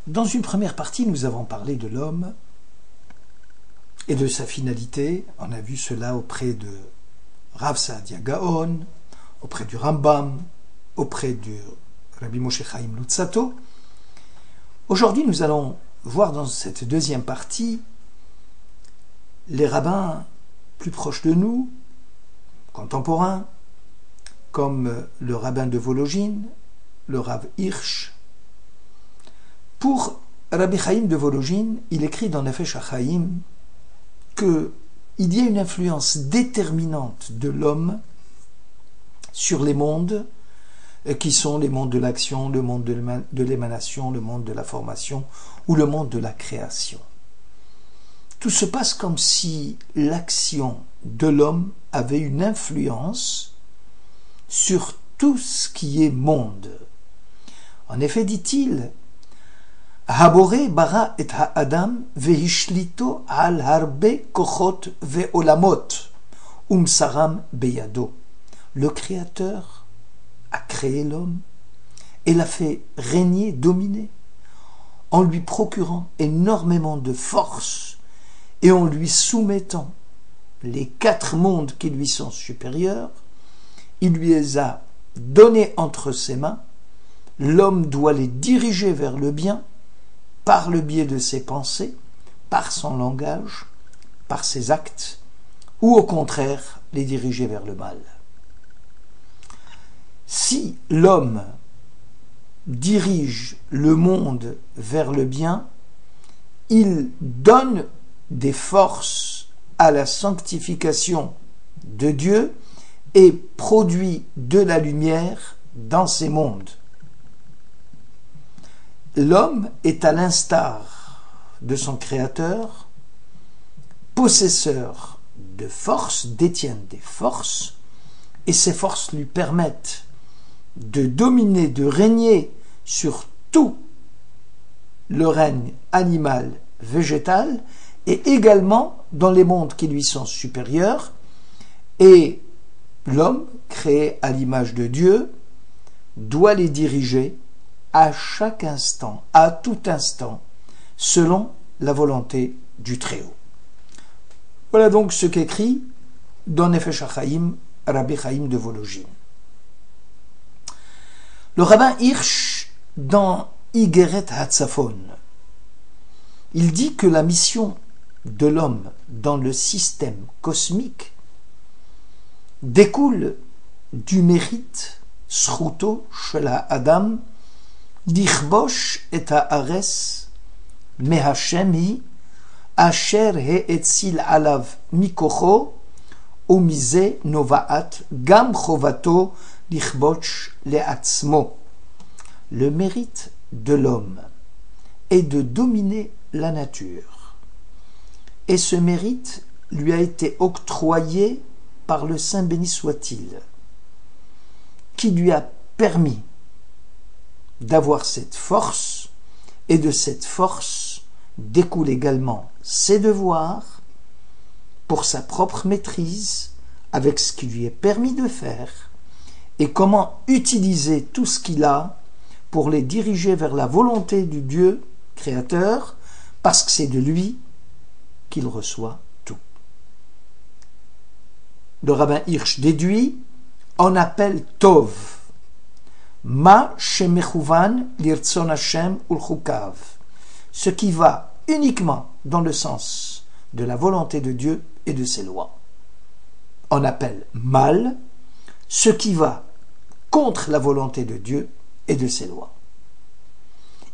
Dans une première partie, nous avons parlé de l'homme et de sa finalité. On a vu cela auprès de Rav Saadia Gaon, auprès du Rambam, auprès du Rabbi Moshe Chaim Luzzatto. Aujourd'hui, nous allons voir dans cette deuxième partie les rabbins plus proches de nous, contemporains, comme le rabbin de Volojine, le Rav Hirsch. Pour Rabbi Chaim de Volojine, il écrit dans Nefesh HaChaim qu'il y a une influence déterminante de l'homme sur les mondes qui sont les mondes de l'action, le monde de l'émanation, le monde de la formation ou le monde de la création. Tout se passe comme si l'action de l'homme avait une influence sur tout ce qui est monde. En effet, dit-il, Haboré bara et ha'adam vehishlito al harbe kochot ve'olamot umsaram beyado. Le Créateur a créé l'homme et l'a fait régner, dominer, en lui procurant énormément de force et en lui soumettant les 4 mondes qui lui sont supérieurs. Il lui les a donnés entre ses mains. L'homme doit les diriger vers le bien par le biais de ses pensées, par son langage, par ses actes, ou au contraire les diriger vers le mal. Si l'homme dirige le monde vers le bien, il donne des forces à la sanctification de Dieu et produit de la lumière dans ces mondes. L'homme est à l'instar de son Créateur, possesseur de forces, détient des forces, et ces forces lui permettent de dominer, de régner sur tout le règne animal, végétal, et également dans les mondes qui lui sont supérieurs. Et l'homme, créé à l'image de Dieu, doit les diriger à chaque instant, à tout instant, selon la volonté du Très-Haut. Voilà donc ce qu'écrit dans Nefesh HaChaim Rabbi Chaim de Volojine. Le rabbin Hirsch, dans Igeret HaTzafon, il dit que la mission de l'homme dans le système cosmique découle du mérite Zchuto shel ha'adam dichbosh et ha'aretz mehashem hi asher he'etzil alav mikocho umize novaat gam chovato dichbosh le'atzmo. Le mérite de l'homme est de dominer la nature. Et ce mérite lui a été octroyé par le Saint béni soit-il, qui lui a permis d'avoir cette force, et de cette force découlent également ses devoirs pour sa propre maîtrise, avec ce qui lui est permis de faire, et comment utiliser tout ce qu'il a pour les diriger vers la volonté du Dieu créateur, parce que c'est de lui qu'il reçoit tout. Le rabbin Hirsch déduit, on appelle Tov, Ma shemechuvan lirtzon Hashem ulchukav, ce qui va uniquement dans le sens de la volonté de Dieu et de ses lois. On appelle mal ce qui va contre la volonté de Dieu et de ses lois.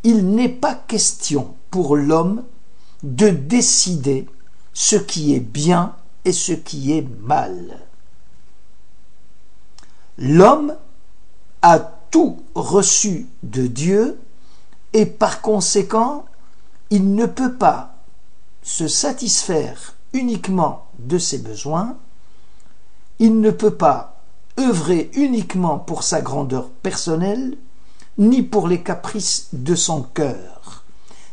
Il n'est pas question pour l'homme de décider ce qui est bien et ce qui est mal. L'homme a tout reçu de Dieu et par conséquent, il ne peut pas se satisfaire uniquement de ses besoins, il ne peut pas œuvrer uniquement pour sa grandeur personnelle, ni pour les caprices de son cœur.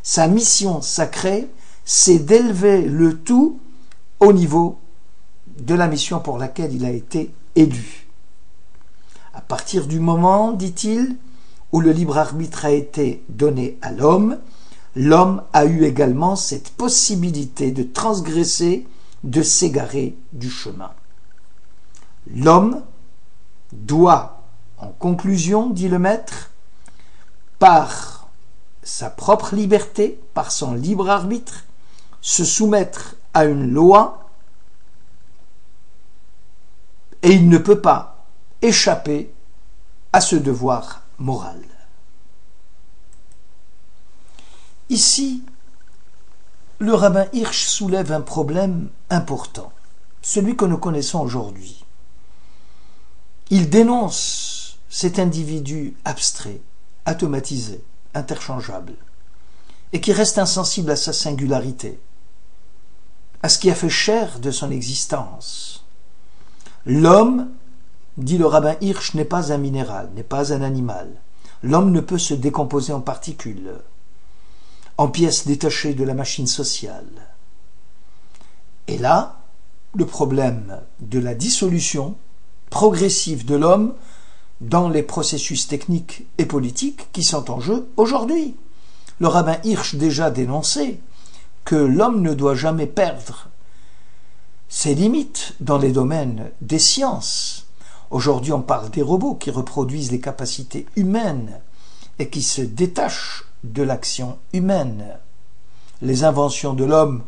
Sa mission sacrée, c'est d'élever le tout au niveau de la mission pour laquelle il a été élu. À partir du moment, dit-il, où le libre arbitre a été donné à l'homme, l'homme a eu également cette possibilité de transgresser, de s'égarer du chemin. L'homme doit, en conclusion, dit le maître, par sa propre liberté, par son libre arbitre, se soumettre à une loi, et il ne peut pas échapper à ce devoir moral. Ici, le rabbin Hirsch soulève un problème important, celui que nous connaissons aujourd'hui. Il dénonce cet individu abstrait, automatisé, interchangeable, et qui reste insensible à sa singularité, à ce qui a fait chair de son existence. L'homme, dit le rabbin Hirsch, n'est pas un minéral, n'est pas un animal. L'homme ne peut se décomposer en particules, en pièces détachées de la machine sociale. Et là, le problème de la dissolution progressive de l'homme dans les processus techniques et politiques qui sont en jeu aujourd'hui. Le rabbin Hirsch déjà dénonçait que l'homme ne doit jamais perdre ses limites dans les domaines des sciences. Aujourd'hui, on parle des robots qui reproduisent les capacités humaines et qui se détachent de l'action humaine. Les inventions de l'homme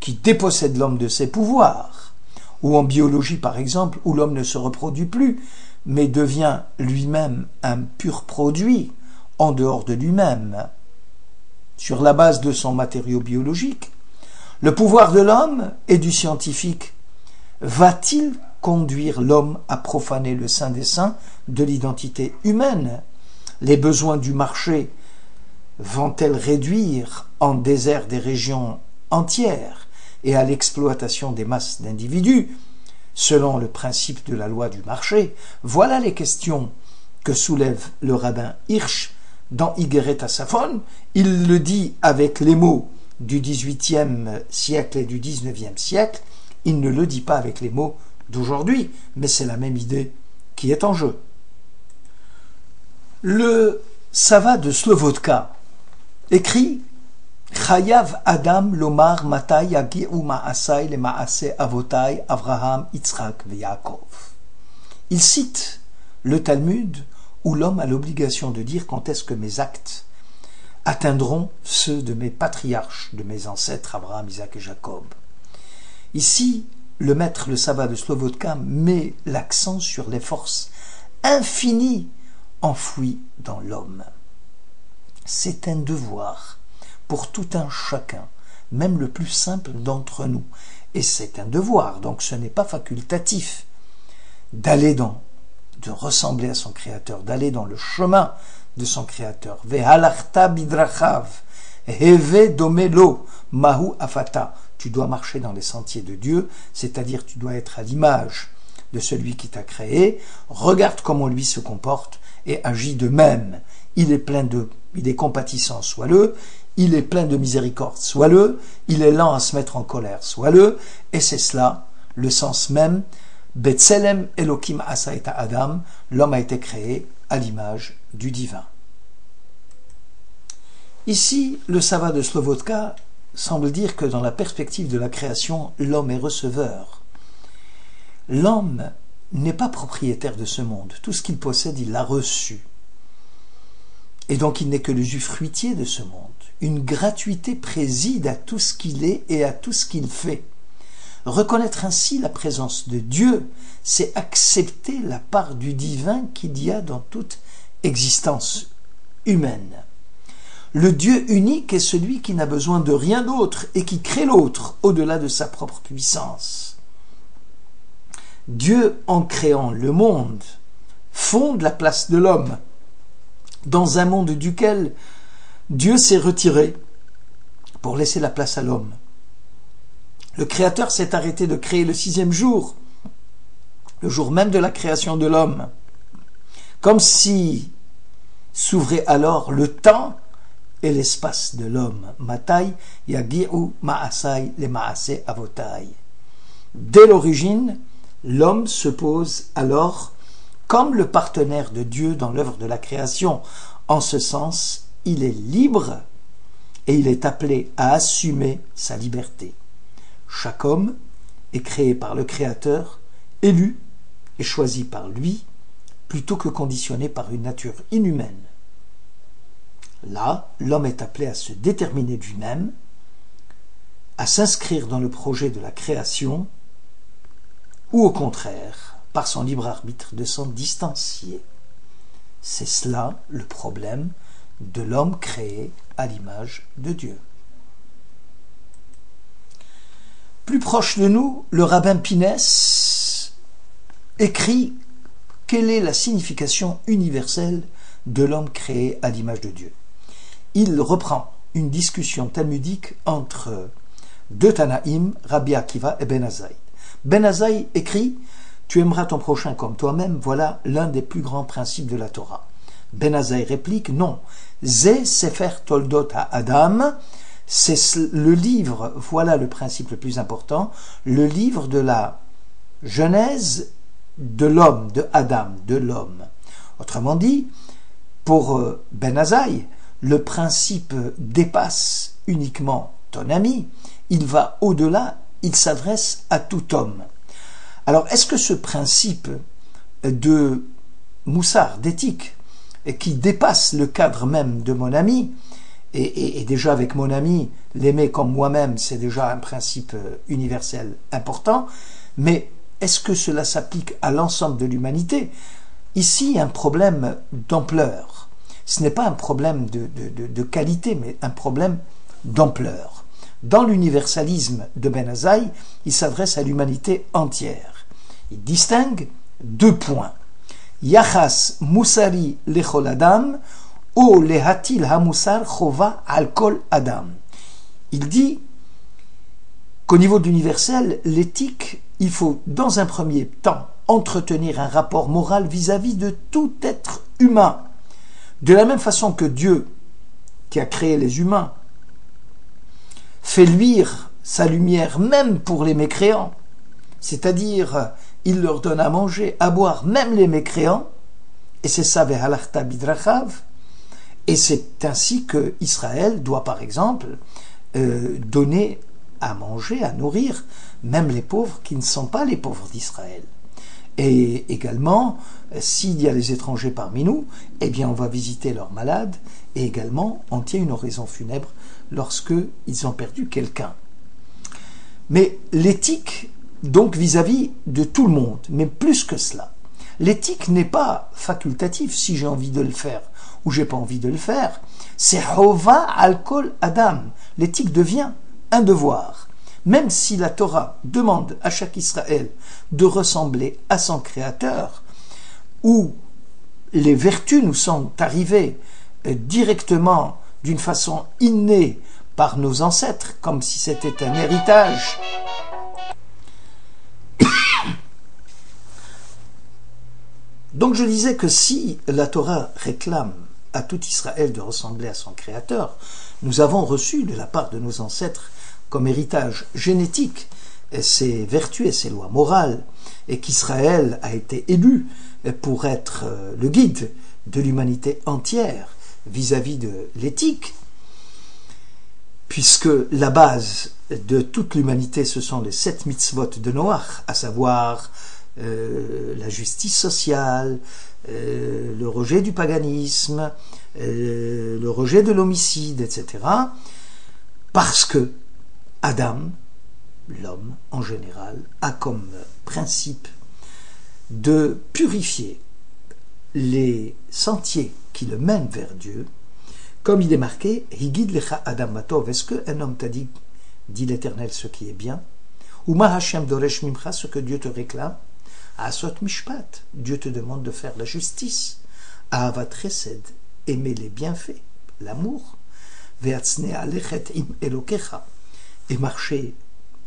qui dépossèdent l'homme de ses pouvoirs, ou en biologie par exemple, où l'homme ne se reproduit plus, mais devient lui-même un pur produit en dehors de lui-même, sur la base de son matériau biologique. Le pouvoir de l'homme et du scientifique va-t-il conduire l'homme à profaner le saint des saints de l'identité humaine? Les besoins du marché vont-elles réduire en désert des régions entières et à l'exploitation des masses d'individus, selon le principe de la loi du marché? Voilà les questions que soulève le rabbin Hirsch dans Igeret Asaphon. Il le dit avec les mots du XVIIIe siècle et du XIXe siècle, il ne le dit pas avec les mots d'aujourd'hui, mais c'est la même idée qui est en jeu. Le Sava de Slobodka écrit Chayav Adam lomar matai yagi'u ma'asai le ma'aseh avotai Avraham, Yitzhak ve Yaakov. Il cite le Talmud où l'homme a l'obligation de dire quand est-ce que mes actes atteindront ceux de mes patriarches, de mes ancêtres Abraham, Isaac et Jacob. Ici, le maître, le Sava de Slobodka, met l'accent sur les forces infinies enfouies dans l'homme. C'est un devoir pour tout un chacun, même le plus simple d'entre nous. Et c'est un devoir, donc ce n'est pas facultatif, de ressembler à son Créateur, d'aller dans le chemin de son Créateur. Ve'halachta bidrachav, heve domelo, mahu afata. Tu dois marcher dans les sentiers de Dieu, c'est-à-dire tu dois être à l'image de celui qui t'a créé. Regarde comment lui se comporte et agit de même. Il est compatissant, sois-le. Il est plein de miséricorde, sois-le. Il est lent à se mettre en colère, sois-le. Et c'est cela, le sens même. Betselem Elokim Asaita Adam, l'homme a été créé à l'image du divin. Ici, le Sava de Slobodka semble dire que dans la perspective de la création, l'homme est receveur. L'homme n'est pas propriétaire de ce monde. Tout ce qu'il possède, il l'a reçu. Et donc il n'est que l'usufruitier de ce monde. Une gratuité préside à tout ce qu'il est et à tout ce qu'il fait. Reconnaître ainsi la présence de Dieu, c'est accepter la part du divin qu'il y a dans toute existence humaine. Le Dieu unique est celui qui n'a besoin de rien d'autre et qui crée l'autre au-delà de sa propre puissance. Dieu, en créant le monde, fonde la place de l'homme dans un monde duquel Dieu s'est retiré pour laisser la place à l'homme. Le Créateur s'est arrêté de créer le 6e jour, le jour même de la création de l'homme, comme si s'ouvrait alors le temps et l'espace de l'homme. Matai yagi'u ma'asai le ma'aseh avotai. Dès l'origine, l'homme se pose alors comme le partenaire de Dieu dans l'œuvre de la création. En ce sens, il est libre et il est appelé à assumer sa liberté. Chaque homme est créé par le Créateur, élu et choisi par lui, plutôt que conditionné par une nature inhumaine. Là, l'homme est appelé à se déterminer lui-même, à s'inscrire dans le projet de la création, ou au contraire, par son libre arbitre, de s'en distancier. C'est cela le problème de l'homme créé à l'image de Dieu. Plus proche de nous, le rabbin Pinès écrit quelle est la signification universelle de l'homme créé à l'image de Dieu. Il reprend une discussion talmudique entre deux Tanaïm, Rabbi Akiva et Ben Azaï. Ben Azaï écrit « Tu aimeras ton prochain comme toi-même, voilà l'un des plus grands principes de la Torah. » Ben Azaï réplique « Non, Zé Sefer Toldot Adam, c'est le livre, voilà le principe le plus important, le livre de la genèse de l'homme, de Adam, de l'homme. » Autrement dit, pour Ben Azaï, le principe dépasse uniquement ton ami, il va au-delà, il s'adresse à tout homme. Alors, est-ce que ce principe de moussard, d'éthique, qui dépasse le cadre même de mon ami, et déjà avec mon ami, l'aimer comme moi-même, c'est déjà un principe universel important, mais est-ce que cela s'applique à l'ensemble de l'humanité? Ici, il y a un problème d'ampleur. Ce n'est pas un problème de qualité, mais un problème d'ampleur. Dans l'universalisme de Ben Azaï, il s'adresse à l'humanité entière. Il distingue deux points. Yachas Moussari lechol Adam ou lehatil hamusar chova al kol Adam. Il dit qu'au niveau de l'universel, l'éthique, il faut dans un premier temps entretenir un rapport moral vis-à-vis de tout être humain. De la même façon que Dieu, qui a créé les humains, fait luire sa lumière même pour les mécréants, c'est-à-dire il leur donne à manger, à boire, même les mécréants, et c'est ça ve'halachta bidrachav, et c'est ainsi que Israël doit par exemple donner à manger, à nourrir, même les pauvres qui ne sont pas les pauvres d'Israël. Et également, s'il y a les étrangers parmi nous, eh bien on va visiter leurs malades, et également on tient une oraison funèbre lorsqu'ils ont perdu quelqu'un. Mais l'éthique, donc vis-à-vis de tout le monde, mais plus que cela, l'éthique n'est pas facultative si j'ai envie de le faire ou j'ai pas envie de le faire, c'est Hova al kol Adam. L'éthique devient un devoir. Même si la Torah demande à chaque Israël de ressembler à son Créateur, où les vertus nous sont arrivées directement d'une façon innée par nos ancêtres, comme si c'était un héritage. Donc je disais que si la Torah réclame à tout Israël de ressembler à son Créateur, nous avons reçu de la part de nos ancêtres comme héritage génétique ses vertus et ses lois morales, et qu'Israël a été élu pour être le guide de l'humanité entière vis-à-vis de l'éthique, puisque la base de toute l'humanité, ce sont les 7 mitzvot de Noach, à savoir la justice sociale, le rejet du paganisme, le rejet de l'homicide, etc., parce que Adam, l'homme en général, a comme principe de purifier les sentiers qui le mènent vers Dieu, comme il est marqué « Higid lecha Adam matov » est-ce qu'un homme t'a dit l'Éternel, ce qui est bien? « Uma Hashem doresh mimcha » ce que Dieu te réclame. « Asot mishpat » Dieu te demande de faire la justice. « Ahavat chesed » aimer les bienfaits, l'amour. « Ve'atznea lechet im elokecha » et marcher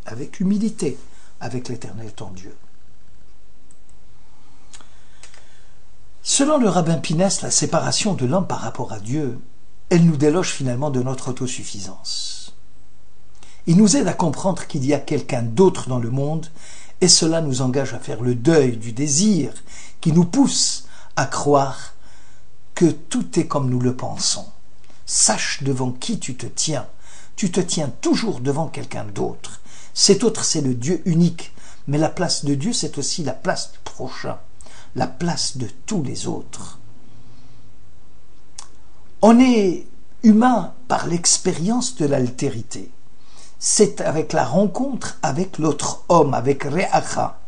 avec humilité avec l'Éternel ton Dieu. Selon le rabbin Pinès, la séparation de l'homme par rapport à Dieu, elle nous déloge finalement de notre autosuffisance. Il nous aide à comprendre qu'il y a quelqu'un d'autre dans le monde, et cela nous engage à faire le deuil du désir qui nous pousse à croire que tout est comme nous le pensons. Sache devant qui tu te tiens. Tu te tiens toujours devant quelqu'un d'autre. Cet autre, c'est le Dieu unique. Mais la place de Dieu, c'est aussi la place du prochain, la place de tous les autres. On est humain par l'expérience de l'altérité. C'est avec la rencontre avec l'autre homme, avec Re'acha.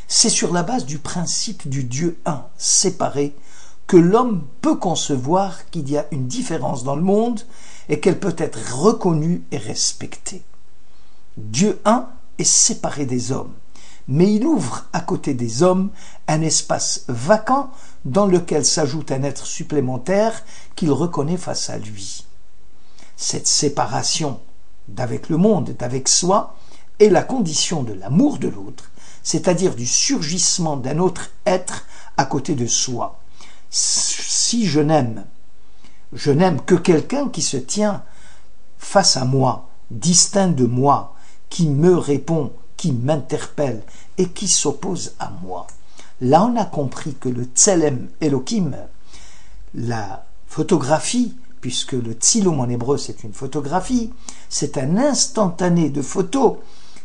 C'est sur la base du principe du Dieu un, séparé, que l'homme peut concevoir qu'il y a une différence dans le monde et qu'elle peut être reconnue et respectée. Dieu un est séparé des hommes, mais il ouvre à côté des hommes un espace vacant dans lequel s'ajoute un être supplémentaire qu'il reconnaît face à lui. Cette séparation d'avec le monde, d'avec soi, est la condition de l'amour de l'autre, c'est-à-dire du surgissement d'un autre être à côté de soi. Si je n'aime que quelqu'un qui se tient face à moi, distinct de moi, qui me répond, qui m'interpelle et qui s'oppose à moi. Là, on a compris que le Tselem Elohim, la photographie, puisque le Tsilum en hébreu c'est une photographie, c'est un instantané de photo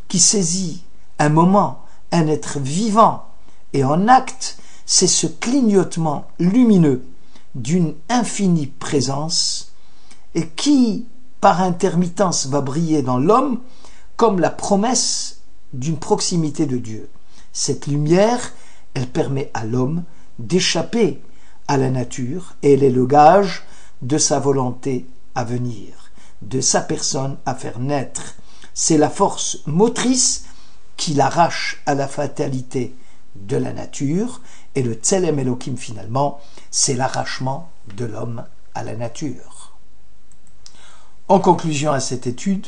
qui saisit un moment, un être vivant, et en acte, c'est ce clignotement lumineux d'une infinie présence et qui, par intermittence, va briller dans l'homme comme la promesse d'une proximité de Dieu. Cette lumière, elle permet à l'homme d'échapper à la nature et elle est le gage de sa volonté à venir, de sa personne à faire naître. C'est la force motrice qui l'arrache à la fatalité de la nature, et le Tselem Elohim finalement, c'est l'arrachement de l'homme à la nature. En conclusion à cette étude,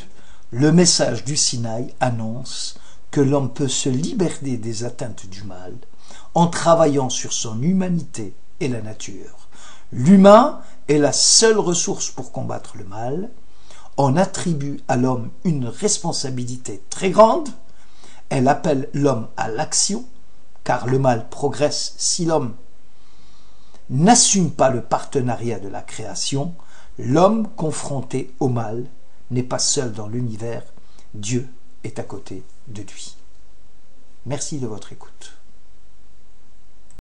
le message du Sinaï annonce que l'homme peut se libérer des atteintes du mal en travaillant sur son humanité et la nature. L'humain est la seule ressource pour combattre le mal. On attribue à l'homme une responsabilité très grande. Elle appelle l'homme à l'action, car le mal progresse si l'homme n'assume pas le partenariat de la création. L'homme confronté au mal n'est pas seul dans l'univers. Dieu est à côté de lui. Merci de votre écoute.